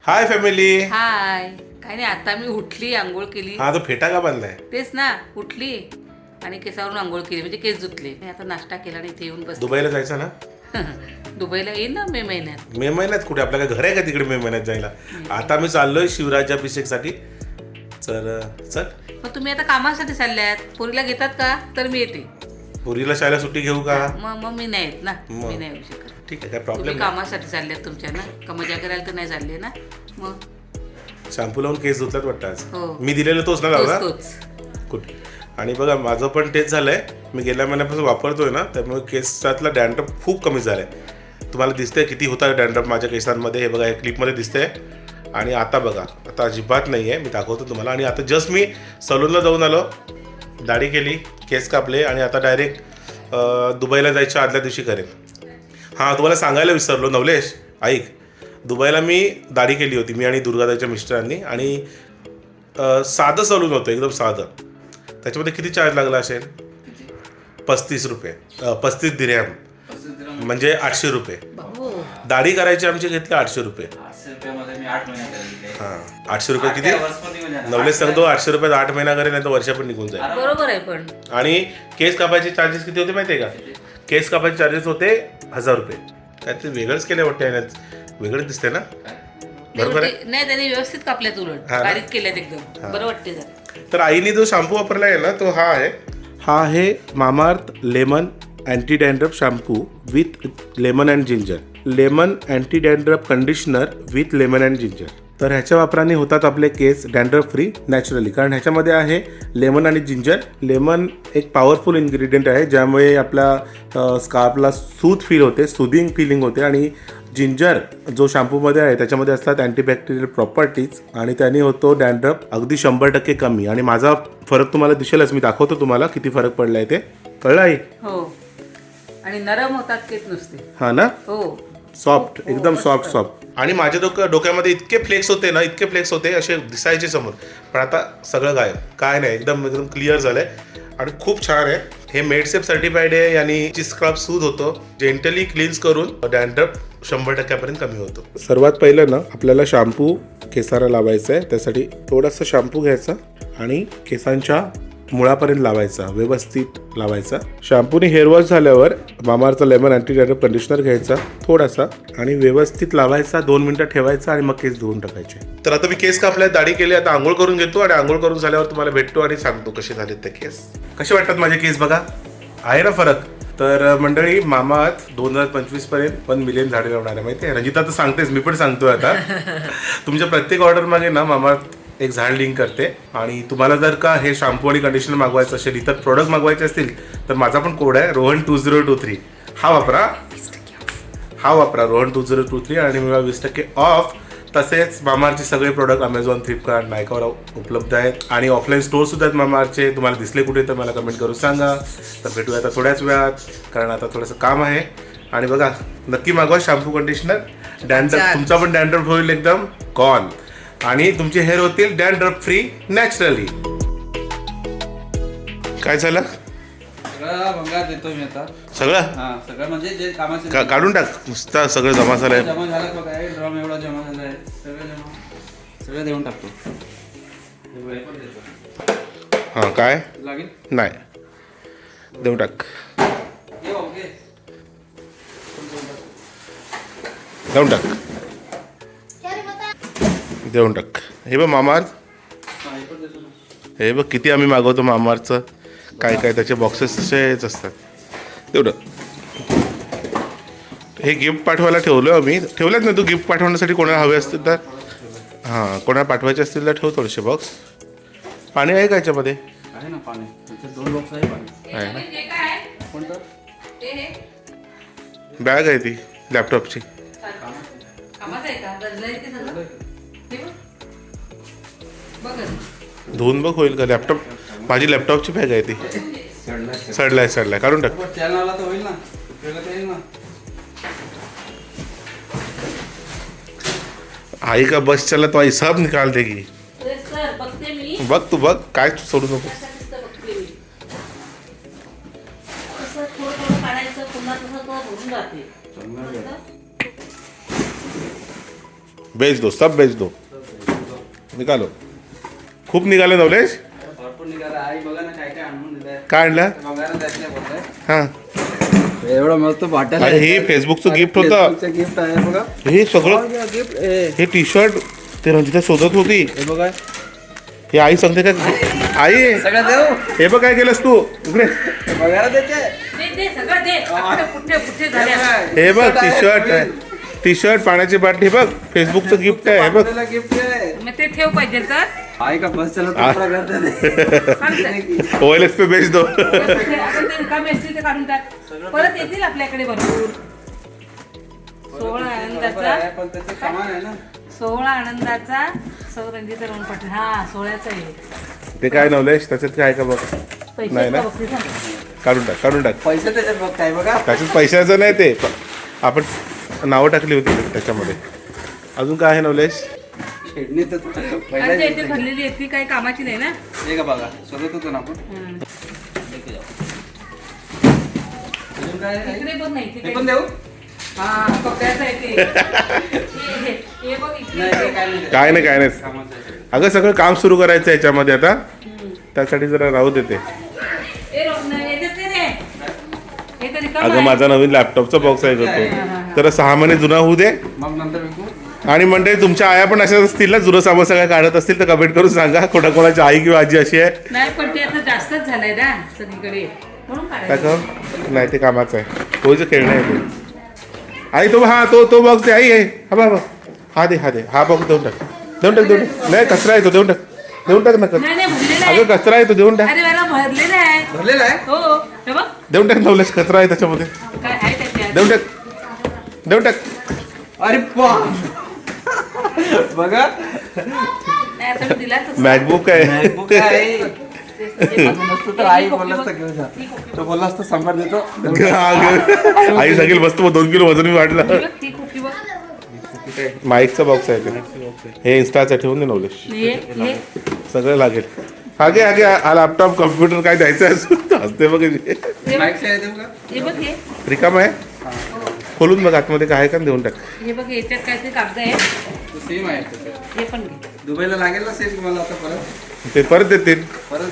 Hi family. हाय. काही नाही, आता मी उठली, आंघोळ केली. हा तो फेटा का बांधलाय? तेच ना, उठली आणि केसावरून आंघोळ केली, म्हणजे केस धुतले. मी आता नाश्ता केला आणि इथे येऊन बस. दुबईला जायचं ना? दुबईला येईन ना मे महिन्यात. मे महिन्यात कुठे? आपल्या घर आहे का तिकडे मे महिन्यात जायला? आता मी चाललोय शिवराज्याभिषेकसाठी. तर चल. मग तुम्ही आता कामासाठी चालल्यात, पोरीला घेतात का? तर मी येते. पुरीला शाळेला सुट्टी घेऊ का? मग मी नाही येत ना, मग. मी नाही येऊ शकत. ठीक आहे, काय तुम्ही प्रॉब्लेम नाही. कामासाठी चालल्यात तुमच्या ना, का मजा करायला तर नाही चालले ना. मग शॅम्पू लावून केस धुतलात वाटतं आज. हो. मी दिलेलं तोच ना लावला? तोच. कुठे? आणि बघा माझं पण तेच झालंय. मी गेल्या महिन्यापासून वापरतोय ना, त्यामुळे केसातला डॅन्ड्रफ खूप कमी झालाय. तुम्हाला दिसतंय किती होता डॅन्ड्रफ माझ्या केसांमध्ये? हे बघा, हे क्लिपमध्ये दिसतंय. आणि आता बघा, आता अजिबात नाही आहे. मी दाखवतो तुम्हाला. आणि आता जस्ट मी सलूनला जाऊन आलो, दाढी केली, केस कापले आणि आता डायरेक्ट दुबईला जायच्या आदल्या दिवशी करेन. हां, तुम्हाला सांगायला विसरलो नवलेश, ऐक. दुबईला मी दाढी केली होती, मी आणि दुर्गाताईच्या मिस्टरांनी. आणि साधं सलून होतं, एकदम साधं. त्याच्यामध्ये किती चार्ज लागला असेल? 35 रुपये, 35 दिरहम, म्हणजे 800 रुपये. दाढी करायची आमची घेतली 800 रुपये. हां, 800 रुपये किती? नवलेश सांगतो 800 रुपयात 8 महिना करेल, नाही तर वर्ष पण निघून जाईल. बरोबर आहे. पण आणि केस कापायचे चार्जेस किती होते माहिती आहे का? केस कापायचे चार्जेस होते 1000 रुपये. काहीतरी वेगळंच केलं वाटतं याच्यात. वेगळंच दिसते ना? बरोबर आहे. नाही, त्यांनी व्यवस्थित कापल्यात, उलट बारीक केल्यात एकदम. बरं वाटते जरा. तर आईने जो शॅम्पू वापरला आहे ना, तो हा आहे Mamaearth lemon anti dandruff shampoo with lemon and ginger. Lemon anti dandruff conditioner with lemon and ginger. तर ह्याच्या वापराने होतात आपले केस डॅन्ड्रफ फ्री नॅचरली, कारण ह्याच्यामध्ये आहे लेमन आणि जिंजर. लेमन एक पॉवरफुल इन्ग्रेडियंट आहे, ज्यामुळे आपल्या स्कार्फला सूथ फील होते, सुदिंग फिलिंग होते. आणि जिंजर जो शॅम्पूमध्ये आहे त्याच्यामध्ये असतात अँटीबॅक्टेरियल प्रॉपर्टीज, आणि त्याने होतो डॅन्ड्रफ अगदी 100% कमी. आणि माझा फरक तुम्हाला दिसेलच, मी दाखवतो तुम्हाला किती फरक पडला आहे ते. कळलं आहे? हो. आणि नरम होतात केस नुसते. हां ना? हो, सॉफ्ट, एकदम सॉफ्ट. आणि माझ्या डोक्यामध्ये इतके फ्लेक्स होते ना, इतके फ्लेक्स होते, असे दिसायचे समोर. पण आता सगळं काय नाही, एकदम क्लिअर झालंय आणि खूप छान आहे. हे मेडसेफ सर्टिफाईड आहे आणि स्क्रब सूद होतो, जेंटली क्लीन्स करून डॅन्ड्रफ 100% कमी होतो. सर्वात पहिलं ना, आपल्याला शॅम्पू केसाला लावायचा आहे. त्यासाठी थोडासा शॅम्पू घ्यायचा आणि केसांच्या मुळापर्यंत लावायचा, व्यवस्थित लावायचा. शॅम्पूने हेअर वॉश झाल्यावर मामाअर्थचा लेमन अँटी डॅन्ड्रफ कंडिशनर घ्यायचा थोडासा आणि व्यवस्थित लावायचा, 2 मिनिटं ठेवायचा आणि मग केस धुवून टाकायचे. तर आता मी केस कापल्यात, दाढी केली, आता आंघोळ करून घेतो आणि आंघोळ करून झाल्यावर तुम्हाला भेटतो आणि सांगतो कसे झालेत ते केस. कसे वाटतात माझे केस? बघा, आहे ना फरक? तर मंडळी, मामाअर्थ 2025 पर्यंत 1 मिलियन झाडे लावणार आहे, माहिती आहे? रंजिता तर सांगतेच, मी पण सांगतोय आता. तुमच्या प्रत्येक ऑर्डर मागे ना मामाअर्थ एक झाड लिंक करते. आणि तुम्हाला जर का हे शॅम्पू आणि कंडिशनर मागवायचं असेल, इतर प्रोडक्ट मागवायचे असतील, तर माझा पण कोड आहे रोहन 2023. हा वापरा रोहन 2023 आणि मला 20% ऑफ. तसेच मामाअर्थचे सगळे प्रोडक्ट अमेझॉन, फ्लिपकार्ट, नायकावर उपलब्ध आहेत. आणि ऑफलाईन स्टोर सुद्धा आहेत मामाअर्थचे. तुम्हाला दिसले कुठे तर मला कमेंट करून सांगा. तर भेटूया आता थोड्याच वेळात, कारण आता थोडंसं काम आहे. आणि बघा, नक्की मागवा शॅम्पू कंडिशनर. डॅन्ड्रफ, तुमचा पण डॅन्ड्रफ होईल एकदम गॉन आणि तुमचे हेअर होतील डॅन्ड्रफ फ्री नॅचरली. काय झालं? सगळा भंगार देतो मी आता. सगळं सगळं म्हणजे जे कामाचे काढून टाक. नुसता सगळं जमा झालंय. जमा झालं बघा, हे ड्रम एवढा जमा झालाय, सगळं देऊन टाकतो. हां, काय लागेल नाही, देऊन टाक, ये भाऊ, घे. देऊन टाक, देऊन टाक. हे बघ मामाअर्थ, हा, हे पण देतो ना. हे बघ किती आम्ही मागवतो मामाअर्थचं. काय काय त्याचे बॉक्सेस तसेच असतात. तेवढं हे गिफ्ट पाठवायला ठेवलं आम्ही. ठेवलेत ना तू गिफ्ट पाठवण्यासाठी? कोणाला हवे असतील तर, हां, कोणाला पाठवायचे असतील तर ठेव थोडेसे बॉक्स. पाणी आहे का याच्यामध्ये? आहे ना पाणी, त्याच्यात 2 बॉक्स आहे पाणी. आहे ना? हे काय आहे? कोणतं? बॅग आहे ती लॅपटॉपची. कामाचं आहे का? गरजलंय ते सगळं? हे बघ. बघ ना. धुवून बघ होईल का? लॅपटॉप, माझी लॅपटॉपची बॅग आहे ती. सडलाय, काढून टाक. चॅनलला तर होईल ना, उपयोगात येईल ना. आई का बस चला तो हिसाब निकाल देगी. सर, बघते मी. बघ तू बघ, काय सोडू नको. त्यासाठीच तर बघते मी. असं थोडं काढायचं, पुन्हा तसं तो भरून जाते. बेच दो, सब बेच दो, निकालो. खूप निघाले नवलेश. भरपूर निघाला. आई बघा ना काय काय आणून दिलंय. काय आणलं? बघायला द्यायचं नाही बोलताय. हां, एवढं मस्त बॉटल अरे हे फेसबुकचं गिफ्ट होतं. गिफ्ट आहे बघा. हे सगळं गिफ्ट हे टी शर्ट ते रंजिता शोधत होती. हे बघा. हे आई सांगते का आई सगळं देऊ. हे बघ काय केलंस तू इकडे. बघायला द्यायचे. दे सगळं दे. कुठे झाल्या. हे बघ टी शर्ट पाण्याची बाटली हे बघ फेसबुकचं गिफ्ट आहे हे बघ. गिफ्ट आहे. मग ते ठेव पाहिजे तर आई का बस चला कपडा करते. ओएलएक्स पे बेच दो. आपण ते रिकामे असतील ते काढून टाक. परत येतील आपल्याकडे भरपूर. 16 आनंदाचा पण त्याचं सामान आहे ना. 16 आनंदाचा सौरंजीचा रंग पाटील. हा 16चा आहे. ते काय नवलेश त्याच्यात काय का बघ पैसे नाही ना. बघते सांग. काढून टाक पैसे त्याच्यात बघ काय बघा. त्याच्यात पैशाचं नाही ते आपण नावं टाकली होती त्याच्यामध्ये. अजून काय आहे नवलेश? खेळणी तर आणि ते इथे भरलेली आहे ती काही कामाची नाही ना. हे का बघा शोधत होतो ना आपण. हम्म. अजून काय आहे? इकडे बघ नाही हे तिकडे. पण देऊ. हा कपड्याचं आहे ते. हे बघ इकडे. नाही हे काय नाही. काय नाही कामाचं आहे. अगं सगळं काम सुरू करायचं याच्यामध्ये आता त्यासाठी जरा राहू देते. ए रोशन येतेच नाही रे. हे तर रिकामं अगं आहे. माझा नवीन लॅपटॉपचा बॉक्स आहे तो तर 6 महिने जुना होऊ दे. मग नंतर विकू. आणि मंडळी तुमच्या आया पण अशाच असतील ना जुनं सामान सगळं काढत असतील तर कमेंट करून सांगा कोणाकोणाची आई किंवा आजी अशी आहे. नाही पण ते आता जास्तच झालंय ना सगळीकडे म्हणून काय काढायचं. का नाही ते कामाचं आहे होईचं खेळणं आहे ते. आई तो हा तो बॉक्स दे आई आहे हा दे हा बॉक्स देऊन टाक नाही कचरा आहे तो देऊन टाक ना नाही नाही भरलेलं अगं आहे. कचरा आहे तो देऊन टाक अरे बघा भरलेलं आहे. भरलेला आहे. हो हे बघ देऊन टाक नवलेश कचरा आहे त्याच्यामध्ये काय आहे त्याच्यात. देऊन टाक अरे पा बघा नाही आता मी दिलाच मॅकबुक आहे MacBook आहे. नसतं तर आई बोलला असतं घेऊन जा. तो बोलला असतं संभार देतो. आई सांगेल मस्त 2 किलो वजन मी वाढलं. ती कुठली बघ. माईकचा बॉक्स आहे ते. हे इन्स्टाचं ठेवून दे नवलेश हे सगळं लागेल. हागे हा लॅपटॉप कम्प्युटर काय द्यायचं आहे असते बघ माईकचं आहे देऊ का? हे बघ हे रिकाम आहे खोलून बघ आतमध्ये काय आहे का देऊन टाक. हे बघ याच्यात काहीतरी कागद आहे. तो सेम आहे त्याच्यात. हे पण घे. दुबईला लागेल ना सेम तुम्हाला आता परत ते परत देतील. दिलं.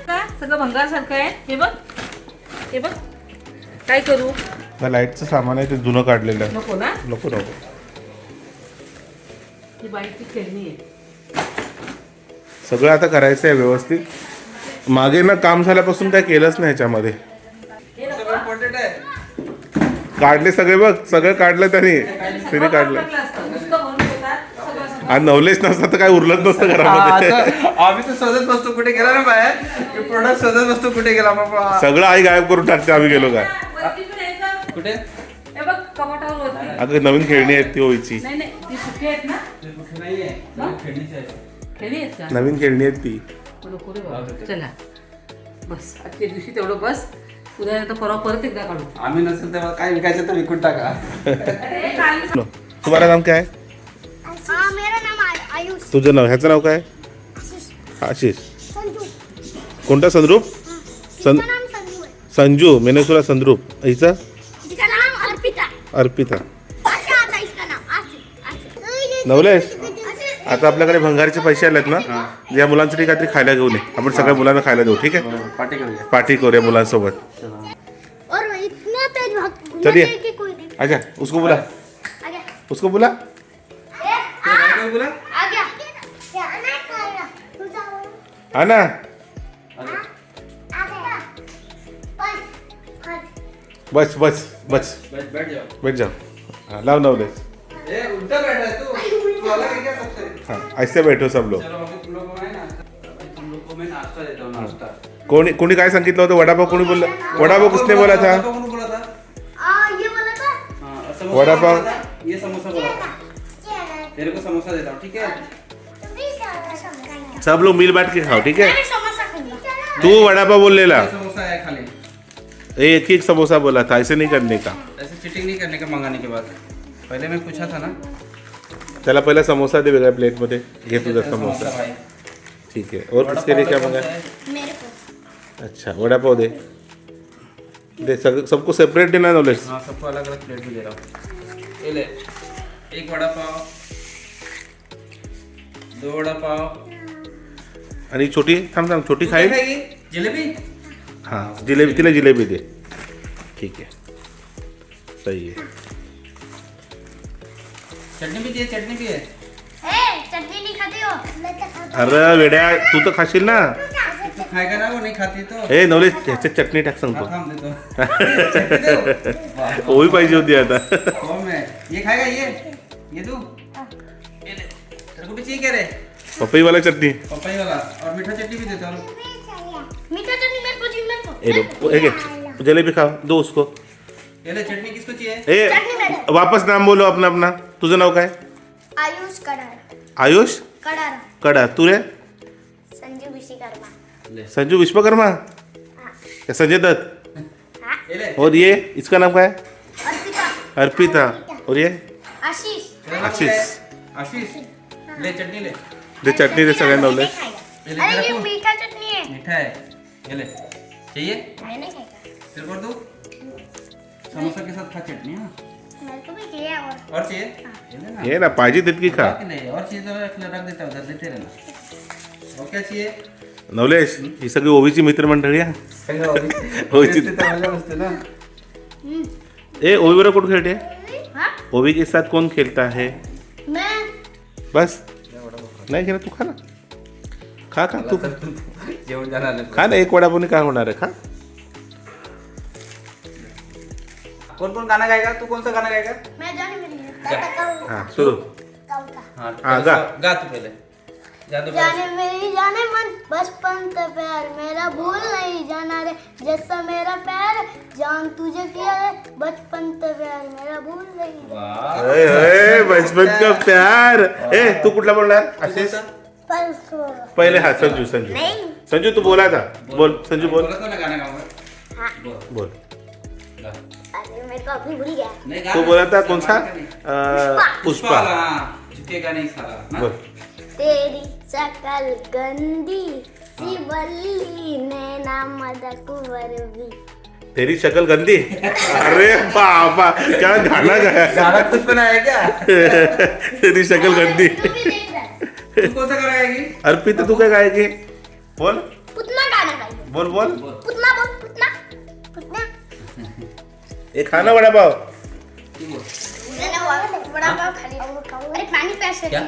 का सगळं भंगारसारखं आहे. हे बघ काय करू. लाईटचं सामान आहे ते जुनं काढलेलं आहे. नको ना. नको ही बाईकची खेळणी आहे. सगळं आता करायचं आहे व्यवस्थित. मागे ना काम झाल्यापासून काय केलंच नाही ह्याच्यामध्ये. हे नको. सगळं important आहे. काढले सगळे बघ सगळं काढलं त्याने काढलं. टाकलं असतं. नुसतं भरून ठेवतात. सगळं असं. आणि नवलेश नसतं तर काय उरलंच नसतं हा, घरामध्ये. आता आम्ही तर शोधत बसतो कुठे गेला ना बाहेर प्रोडक्ट शोधत बसतो कुठे गेला बाबा. सगळं आई गायब करून टाकते आम्ही गेलो काय. वरती पण आहे का? कुठे हे बघ कपाटावर वरती. अगं नवीन खेळणी आहेत ती होईची. नाही ती सुखी आहेत ना. नाहीये खेळणीचं आहे. खेळणी आहेत का. नवीन खेळणी आहेत ती. नको रे बाबा. चला बस आजच्या दिवशी तेवढं बस. उद्या आता परत एकदा काढू. आम्ही नसेल तेव्हा काय विकायचं तर विकून टाका. अरे काल तुम्हाला नाम काय आहे? हाँ मेरा नाम आयुष तुझं नाव ह्याचं नाव काय? आशिष. संजू कोणता संद्रूप? इसका नाम संजू है संजू मेनेसुरा संद्रूप. हिचा इसका नाम अर्पिता अर्पिता. आशा आता इसका नाम आशा नवलेश आता आपल्याकडे भंगारचे पैसे आलेत ना या मुलांसाठी काहीतरी खायला घेऊन ये. आपण सगळ्या मुलांना खायला देऊ ठीक आहे. पार्टी करूया. पार्टी करूया मुलांसोबत. और इतना तेज भाग चलिए. कि कोई नहीं अच्छा उसको बुला आ गया उसको बुला. काय बोला आ गया क्या नहीं कर रहा तू जाओ हा ना आ गया बस बस बैठ जाओ. बैठ जाओ. हाँ लाओ नवलेश. ए उल्टा बैठा है तू अलग है क्या सबसे. हाँ ऐसे बैठो सब लोग. चलो अभी तुम लोगों को है ना तुम लोग को मैं नाश्ता देता हूँ नाश्ता. कोणी काय सांगितलं होतं वडापाव कोणी बोलला वडापाव किसने बोला था. कौन बोला था. ये वाला था हाँ समोसा वड़ा पाव. बोला था, ये समोसा बोला था. तेरे को समोसा देता हूँ ठीक है. सब लोग मिल बांट के खाओ ठीक है. मैं समोसा खाऊंगा तू वडापाव बोललेला ये समोसा है खाली. एक समोसा बोला था ऐसे नहीं करने का. ऐसे चीटिंग नहीं करने का मंगाने के बाद. पहले मैं पूछा था ना. त्याला पहिला समोसा दे वेगळ्या प्लेटमध्ये घे तुझा समोसा. भाई. ठीक है और किसके लिए क्या मंगा. मेरे को अच्छा वडापाव दे सबको सेपरेट देना नॉलेज. हाँ सबको अलग अलग प्लेट में दे रहा हूँ. ये ले एक वडापाव, 2 वडापाव. आणि छोटी थांब थांब छोटी तू काय खाईल खाएगी? जिलेबी. हां जिलेबी तिला जिलेबी दे ठीक आहे सही आहे चटनी भी दिए, चटनी भी है. चटनी नहीं खाती हो मैं तो खाता अरे वेड्या तू तर खाशील ना तू खाएगा ना, वो नहीं खाती तो. ए नवलेश ह्याच्यात चटणी टाक सांगतो थांब देतो. चटनी दे. वाह, ओवी पाहिजे होती आता तो मैं ये खाएगा, ये तू. ये ले. तेरे को भी चाहिए क्या रे? पपईवाला चटणी पपाई वाला. और मीठा चटनी भी देता हूँ. मीठा चटनी मेरे को जी मेरे को ए लो ए घे जलेबी खाओ दो उसको ये ले, चटनी किसको चाहिए? ए वापस नाम बोलो अपना अपना तुझं नाव काय आयुष कडार आयुष कडार कडा तू रे संजू विश्वकर्मा ले. संजू विश्वकर्मा या संजय दत्त ये ले. और ये इसका नाम क्या है अर्पिता अर्पिता और ये आशीष तेरा नाम आशीष. क्या है? आशीष. ले चटनी ले. दे चटणी दे सगळ्यांना नवलेश ये ले, अरे तेरा ये को मीठा चटनी है मीठा है. ये ले. चाहिए? मैं नहीं खाएगा तेरे को दो. समोसा के साथ खा चटनी. हाँ. मेरे को भी चाहिए और और चाहिए? ये ले ना. ये ना पाहिजे तितकी खा बाकी नहीं. और चाहिए तो रख देता उधर, देते रहना. और क्या चाहिए? नवलेश ही सगळी ओवीची मित्रमंडळी आहे ओवीची मजा बसते ना. ए ओवी बरोबर कुठं खेळते हाँ ओवी के साथ कौन खेलता है मैं बस नाही खेळत तू खा ना खा खा तू जेवण झालं. खा ना एक वडापावने काय होणार आहे खा कौन कौन गाना गाएगा? तू कौन सा गाना गाएगा? मैं जाने मेरी हां सुरू हाँ, हाँ, गा. गा तू पहले. जा तो जाने मेरी जाने मन बचपन से प्यार मेरा भूल नहीं जाना रे जैसा मेरा प्यार जान तुझे किया है बचपन से प्यार मेरा भूल नहीं वाह. ए बचपन का प्यार ए तू कुठला बोलणार तू आशिष कौन सा? पर पहिले हा संजू संजू नहीं संजू तू बोला था बोल संजू बोल बोला तो ना गाना गाऊंगा. हाँ बोल. बोल गा. अरे मेरे को अभी भूल गया नहीं गा तू ना. बोला था कौन सा गाना नहीं. पुष्पा पुष्पा वाला, हाँ. झुकेगा नहीं साला. हाँ? बोल तेरी शकल गंदी सी बल्ली नैना मदक वर्वी तेरी शक्ल गंदी अरे बाबा क्या गाना गाया गाना खुद बनाया क्या? तेरी शक्ल गंदी तू भी देख रहा है तू कौन सा गाना गाएगी? अर्पिता तू काय गायची बोल पुतना गाना गाइए बोल बोल बोल. पुतना बोल पुतना पुतना एक खाना वडापाव तू बोल. बड़ा पाव खाली अरे पानी प्यास लगी क्या?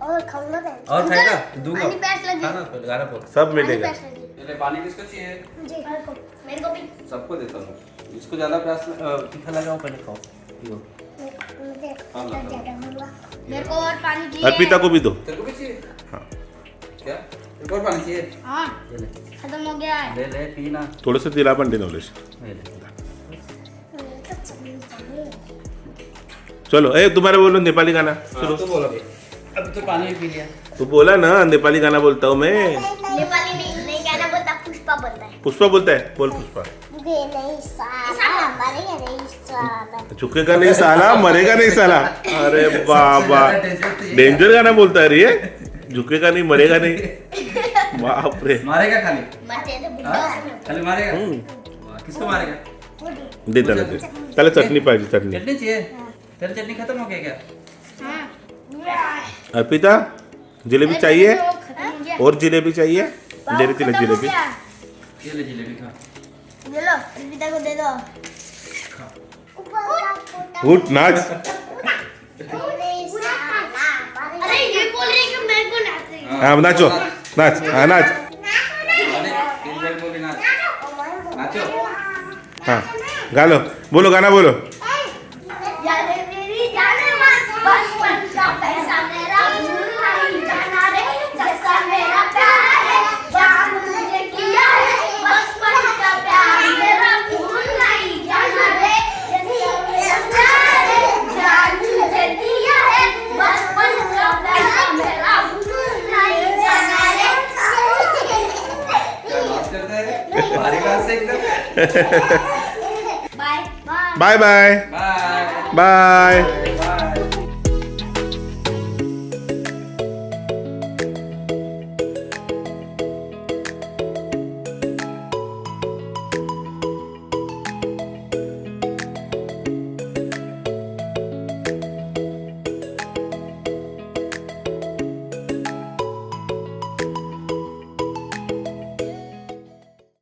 और खाऊंगा मैं और खाएगा? दूंगा. पानी प्यास लगी खाना पहले, गाना बोल. सब पानी मिलेगा प्यास लगी पहले पानी किसको चाहिए? मुझे मेरे को भी सबको देता हूँ. जिसको ज्यादा प्यास तीखा लगा वो पहले खाओ. लो. मुझे हाँ, हाँ. ज्यादा हुआ मेरे को और पानी चाहिए अर्पिता को भी दो तेरे को भी चाहिए? हाँ क्या? तेरे को और पानी चाहिए? हाँ ले ले. खत्म हो गया है ले ले पीना. थोडंसं तिला पण दे नवलेश ले ले. चलो ए तुम्हारे बोलो नेपाली गाना हाँ, शुरू तू बोल अभी. अब तो पानी भी पी लिया. तू बोला ना नेपाली गाना बोलता हूँ मैं नेपाली नहीं गाना बोलता पुष्पा बोलता है पुष्पा बोलता है बोल पुष्पा नहीं साला मरेगा नहीं साला झुकेगा नहीं साला मरेगा नहीं साला अरे बाबा डेंजर गाना बोलता है रे ये झुकेगा नहीं मरेगा नहीं बाप रे मारेगा खाली. मरते तो बुढ़ा हाँ? हो खाली मारेगा. वाह, किसको मारेगा? दे त्याला दे त्याला चटणी पाहिजे चटणी चटनी चाहिए? तेरी चटनी खत्म हो गया क्या? अर्पिता जलेबी चाहिए खत्म हो गया और जलेबी चाहिए दे रही तिला खत्म हो जलेबी गया। ये ले जलेबी खा. ये लो अर्पिता को दे दो उठ नाच अरे ये बोल रही कि मेरे को नाचने हाँ नाचो नाच हाँ नाच अरे तेरी बहन बोली नाच. नाचो. हाँ गा लो बोलो गाना बोलो जाने मेरी जाने मन बचपन का पैसा मेरा भूल नहीं जाना रे जैसा मेरा प्यार है जान तुझे किया है बचपन का प्यार मेरा भूल नहीं जाना रे जैसा मेरा प्यार है जान तुझे किया है बचपन का प्यार मेरा भूल नहीं जाना रे नाच करते हैं. भारी क्लास से एकदम. Bye bye bye bye bye. Bye